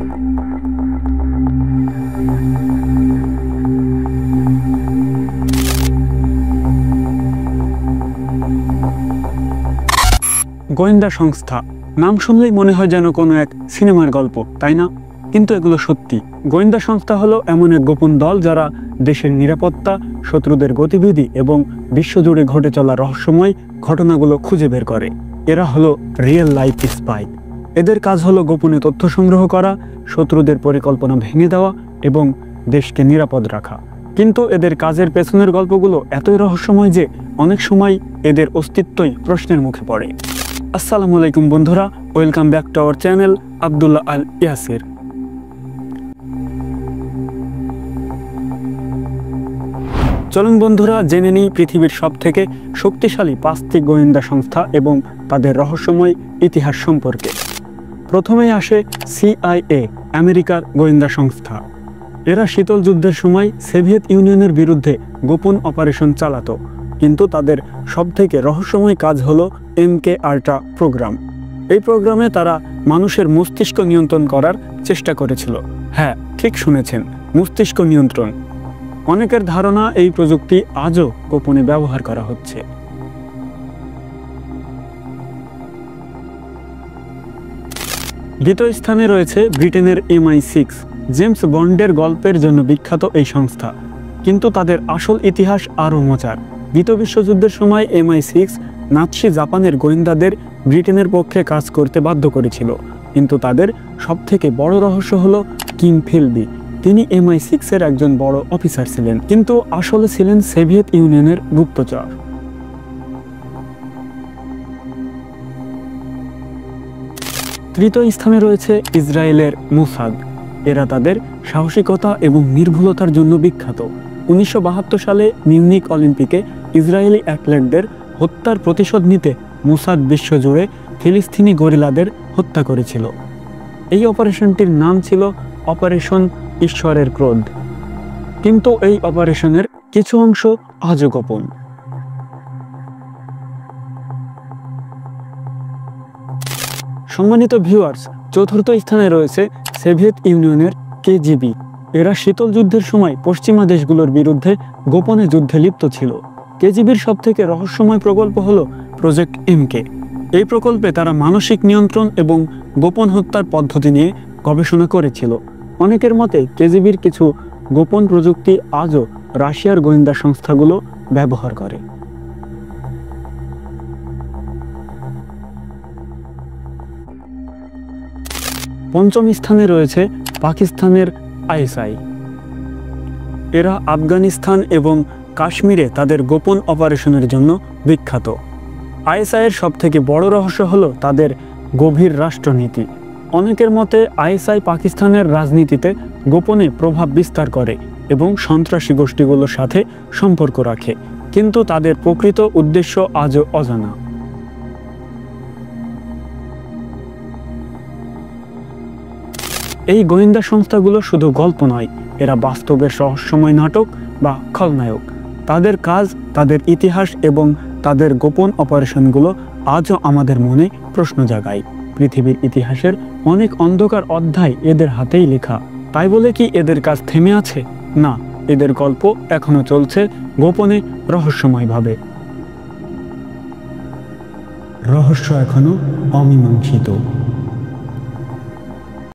গোয়েন্দা সংস্থা নাম শুনলেই মনে হয় যেন কোনো এক সিনেমার গল্প, তাই না? কিন্তু এগুলো সত্যি। গোয়েন্দা সংস্থা হলো এমন এক গোপন দল যারা দেশের নিরাপত্তা, শত্রুদের গতিবিধি এবং বিশ্বজুড়ে ঘটে চলা রহস্যময় ঘটনাগুলো খুঁজে বের করে। এরা হলো রিয়েল লাইফ স্পাই। এদের কাজ হলো গোপনে তথ্য সংগ্রহ করা, শত্রুদের পরিকল্পনা ভেঙে দেওয়া এবং দেশকে নিরাপদ রাখা। কিন্তু এদের কাজের পেছনের গল্পগুলো এতই রহস্যময় যে অনেক সময় এদের অস্তিত্বই প্রশ্নের মুখে পড়ে। আসসালামু আলাইকুম বন্ধুরা, welcome back to our channel Abdullah Al Yasir. চলুন বন্ধুরা, জেনে নিই পৃথিবীর সবথেকে শক্তিশালী 5টি গোয়েন্দা সংস্থা এবং তাদের রহস্যময় ইতিহাস সম্পর্কে। প্রথমেই আসে CIA, আমেরিকার গোয়েন্দা সংস্থা। এরা শীতল যুদ্ধের সময় সোভিয়েত ইউনিয়নের বিরুদ্ধে গোপন অপারেশন চালাতো, কিন্তু তাদের সবথেকে রহস্যময় কাজ হলো MK আল্ট্রা প্রোগ্রাম। এই প্রোগ্রামে তারা মানুষের মস্তিষ্ক নিয়ন্ত্রণ করার চেষ্টা করেছিল। হ্যাঁ, ঠিক শুনেছেন, মস্তিষ্ক নিয়ন্ত্রণ। অনেকের ধারণা এই প্রযুক্তি আজও গোপনে ব্যবহার করা হচ্ছে। দ্বিতীয় স্থানে রয়েছে ব্রিটেনের MI6। জেমস বন্ডের গল্পের জন্য বিখ্যাত এই সংস্থা, কিন্তু তাদের আসল ইতিহাস আরও মজার। দ্বিতীয় বিশ্বযুদ্ধের সময় MI6 নাৎসি জাপানের গোয়েন্দাদের ব্রিটেনের পক্ষে কাজ করতে বাধ্য করেছিল। কিন্তু তাদের সবথেকে বড় রহস্য হলো কিম ফিলবি। তিনি MI6-এর একজন বড় অফিসার ছিলেন, কিন্তু আসলে ছিলেন সোভিয়েত ইউনিয়নের গুপ্তচর। তৃতীয় স্থানে রয়েছে ইসরায়েলের মোসাদ। এরা তাদের সাহসিকতা এবং নির্ভুলতার জন্য বিখ্যাত। 1972 সালে মিউনিক অলিম্পিকে ইসরায়েলি অ্যাথলেটদের হত্যার প্রতিশোধ নিতে মোসাদ বিশ্বজুড়ে ফিলিস্তিনি গরিলাদের হত্যা করেছিল। এই অপারেশনটির নাম ছিল অপারেশন ঈশ্বরের ক্রোধ। কিন্তু এই অপারেশনের কিছু অংশ আজও গোপন। সম্মানিত ভিউয়ার্স, চতুর্থ স্থানে রয়েছে সোভিয়েত ইউনিয়নের KGB। এরা শীতল যুদ্ধের সময় পশ্চিমা দেশগুলোর বিরুদ্ধে গোপনে যুদ্ধে লিপ্ত ছিল। KGBর সবথেকে রহস্যময় প্রকল্প হলো প্রজেক্ট MK। এই প্রকল্পে তারা মানসিক নিয়ন্ত্রণ এবং গোপন হত্যার পদ্ধতি নিয়ে গবেষণা করেছিল। অনেকের মতে KGBর কিছু গোপন প্রযুক্তি আজও রাশিয়ার গোয়েন্দা সংস্থাগুলো ব্যবহার করে। পঞ্চম স্থানে রয়েছে পাকিস্তানের ISI। এরা আফগানিস্তান এবং কাশ্মীরে তাদের গোপন অপারেশনের জন্য বিখ্যাত। ISI-এর সবথেকে বড় রহস্য হলো তাদের গভীর রাষ্ট্রনীতি। অনেকের মতে ISI পাকিস্তানের রাজনীতিতে গোপনে প্রভাব বিস্তার করে এবং সন্ত্রাসী গোষ্ঠীগুলোর সাথে সম্পর্ক রাখে, কিন্তু তাদের প্রকৃত উদ্দেশ্য আজও অজানা। এই গোয়েন্দা সংস্থাগুলো শুধু গল্প নয়, এরা বাস্তবের রহস্যময় নাটক বা খলনায়ক। তাদের কাজ, তাদের ইতিহাস এবং তাদের গোপন অপারেশনগুলো আজও আমাদের মনে প্রশ্ন জাগায়। পৃথিবীর ইতিহাসের অনেক অন্ধকার অধ্যায় এদের হাতেই লেখা। তাই বলে কি এদের কাজ থেমে আছে? না, এদের গল্প এখনো চলছে গোপনে, রহস্যময়ভাবে। রহস্য এখনো অমীমাংসিত।